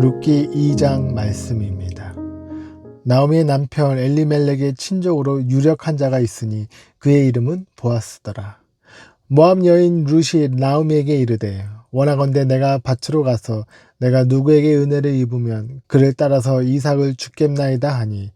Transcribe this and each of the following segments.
룻기 2장 말씀입니다. 나오미의 남편 엘리멜렉의 친족으로 유력한 자가 있으니 그의 이름은 보아스더라. 모압 여인 룻이 나오미에게 이르되 원하건대 내가 밭으로 가서 내가 누구에게 은혜를 입으면 그를 따라서 이삭을 죽겠나이다 하니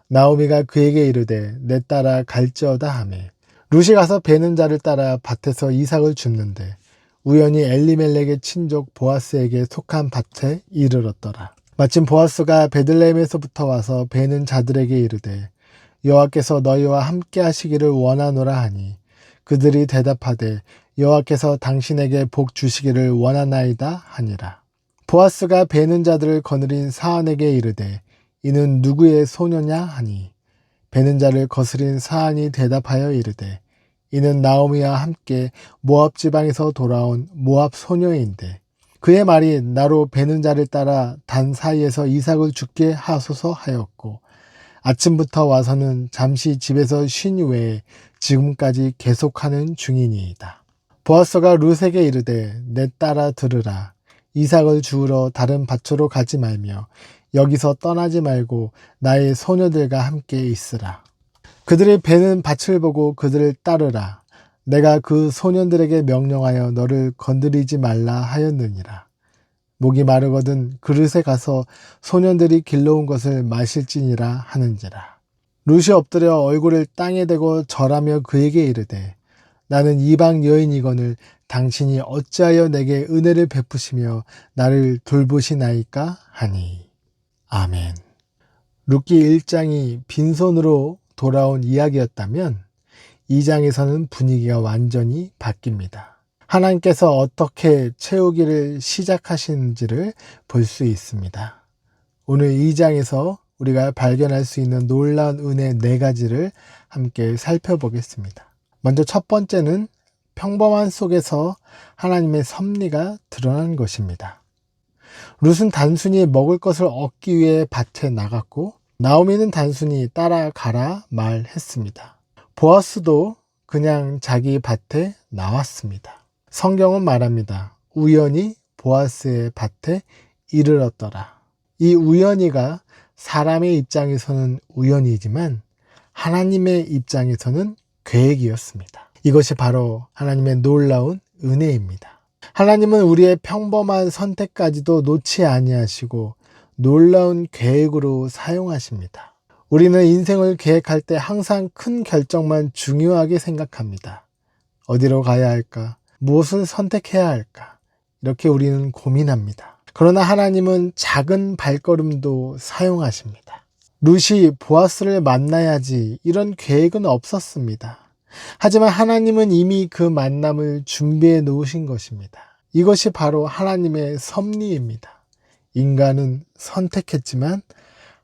나오미가 그에게 이르되 내 따라 갈지어다 하매 룻이 가서 베는 자를 따라 밭에서 이삭을 줍는데 우연히 엘리멜렉의 친족 보아스에게 속한 밭에 이르렀더라. 마침 보아스가 베들레헴에서부터 와서 베는 자들에게 이르되 여호와께서 너희와 함께 하시기를 원하노라 하니 그들이 대답하되 여호와께서 당신에게 복 주시기를 원하나이다 하니라. 보아스가 베는 자들을 거느린 사안에게 이르되 이는 누구의 소녀냐 하니 베는 자를 거스린 사안이 대답하여 이르되 이는 나오미와 함께 모압 지방에서 돌아온 모압 소녀인데 그의 말이 나로 베는 자를 따라 단 사이에서 이삭을 죽게 하소서 하였고 아침부터 와서는 잠시 집에서 쉰 후에 지금까지 계속하는 중이니이다. 보아스가 룻에게 이르되 내 따라 들으라. 이삭을 주우러 다른 밭으로 가지 말며 여기서 떠나지 말고 나의 소녀들과 함께 있으라. 그들이 베는 밭을 보고 그들을 따르라. 내가 그 소년들에게 명령하여 너를 건드리지 말라 하였느니라. 목이 마르거든 그릇에 가서 소년들이 길러온 것을 마실지니라 하는지라. 룻이 엎드려 얼굴을 땅에 대고 절하며 그에게 이르되 나는 이방 여인이거늘 당신이 어찌하여 내게 은혜를 베푸시며 나를 돌보시나이까 하니. 아멘. 룻기 1장이 빈손으로 돌아온 이야기였다면 2장에서는 분위기가 완전히 바뀝니다. 하나님께서 어떻게 채우기를 시작하시는지를 볼 수 있습니다. 오늘 2장에서 우리가 발견할 수 있는 놀라운 은혜 4가지를 함께 살펴보겠습니다. 먼저 첫 번째는 평범한 속에서 하나님의 섭리가 드러난 것입니다. 룻은 단순히 먹을 것을 얻기 위해 밭에 나갔고 나오미는 단순히 따라가라 말했습니다. 보아스도 그냥 자기 밭에 나왔습니다. 성경은 말합니다. 우연히 보아스의 밭에 이르렀더라. 이 우연히가 사람의 입장에서는 우연이지만 하나님의 입장에서는 계획이었습니다. 이것이 바로 하나님의 놀라운 은혜입니다. 하나님은 우리의 평범한 선택까지도 놓지 아니하시고 놀라운 계획으로 사용하십니다. 우리는 인생을 계획할 때 항상 큰 결정만 중요하게 생각합니다. 어디로 가야 할까? 무엇을 선택해야 할까? 이렇게 우리는 고민합니다. 그러나 하나님은 작은 발걸음도 사용하십니다. 룻이 보아스를 만나야지 이런 계획은 없었습니다. 하지만 하나님은 이미 그 만남을 준비해 놓으신 것입니다. 이것이 바로 하나님의 섭리입니다. 인간은 선택했지만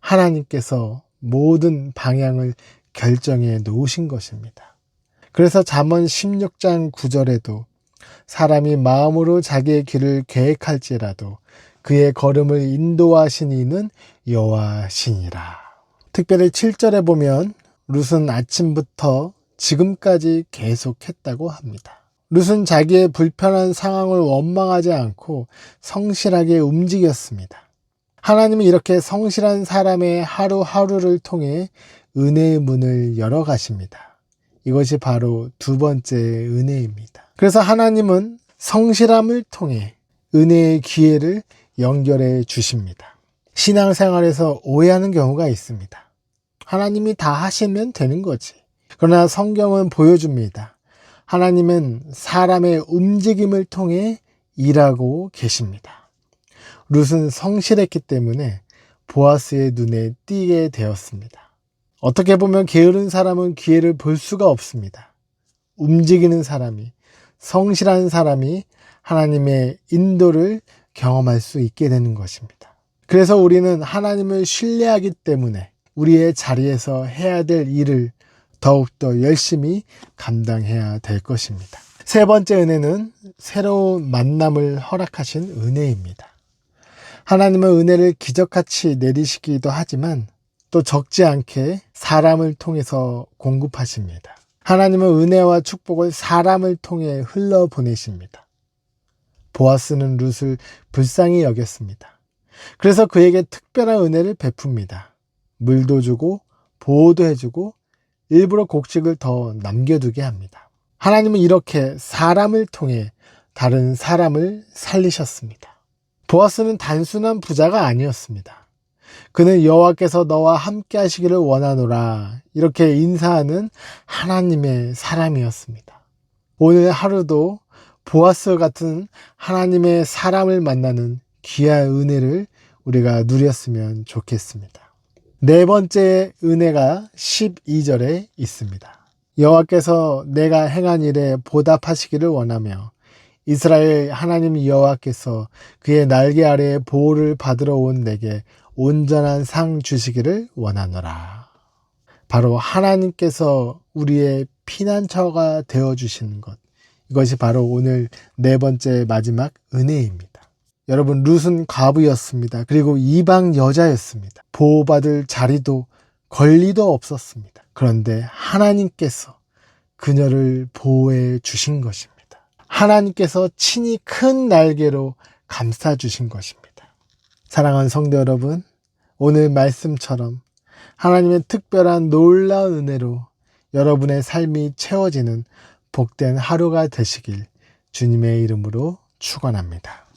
하나님께서 모든 방향을 결정해 놓으신 것입니다. 그래서 잠언 16장 9절에도 사람이 마음으로 자기의 길을 계획할지라도 그의 걸음을 인도하신 이는 여호와시니라. 특별히 7절에 보면 룻은 아침부터 지금까지 계속했다고 합니다. 룻은 자기의 불편한 상황을 원망하지 않고 성실하게 움직였습니다. 하나님은 이렇게 성실한 사람의 하루하루를 통해 은혜의 문을 열어 가십니다. 이것이 바로 두 번째 은혜입니다. 그래서 하나님은 성실함을 통해 은혜의 기회를 연결해 주십니다. 신앙생활에서 오해하는 경우가 있습니다. 하나님이 다 하시면 되는 거지. 그러나 성경은 보여줍니다. 하나님은 사람의 움직임을 통해 일하고 계십니다. 룻은 성실했기 때문에 보아스의 눈에 띄게 되었습니다. 어떻게 보면 게으른 사람은 기회를 볼 수가 없습니다. 움직이는 사람이, 성실한 사람이 하나님의 인도를 경험할 수 있게 되는 것입니다. 그래서 우리는 하나님을 신뢰하기 때문에 우리의 자리에서 해야 될 일을 더욱더 열심히 감당해야 될 것입니다. 세 번째 은혜는 새로운 만남을 허락하신 은혜입니다. 하나님은 은혜를 기적같이 내리시기도 하지만 또 적지 않게 사람을 통해서 공급하십니다. 하나님은 은혜와 축복을 사람을 통해 흘러보내십니다. 보아스는 룻을 불쌍히 여겼습니다. 그래서 그에게 특별한 은혜를 베풉니다. 물도 주고 보호도 해주고 일부러 곡식을 더 남겨두게 합니다. 하나님은 이렇게 사람을 통해 다른 사람을 살리셨습니다. 보아스는 단순한 부자가 아니었습니다. 그는 여호와께서 너와 함께 하시기를 원하노라 이렇게 인사하는 하나님의 사람이었습니다. 오늘 하루도 보아스 같은 하나님의 사람을 만나는 귀한 은혜를 우리가 누렸으면 좋겠습니다. 네 번째 은혜가 12절에 있습니다. 여호와께서 내가 행한 일에 보답하시기를 원하며 이스라엘 하나님 여호와께서 그의 날개 아래에 보호를 받으러 온 내게 온전한 상 주시기를 원하노라. 바로 하나님께서 우리의 피난처가 되어주시는 것, 이것이 바로 오늘 네 번째 마지막 은혜입니다. 여러분, 룻은 과부였습니다. 그리고 이방 여자였습니다. 보호받을 자리도 권리도 없었습니다. 그런데 하나님께서 그녀를 보호해 주신 것입니다. 하나님께서 친히 큰 날개로 감싸 주신 것입니다. 사랑하는 성도 여러분, 오늘 말씀처럼 하나님의 특별한 놀라운 은혜로 여러분의 삶이 채워지는 복된 하루가 되시길 주님의 이름으로 축원합니다.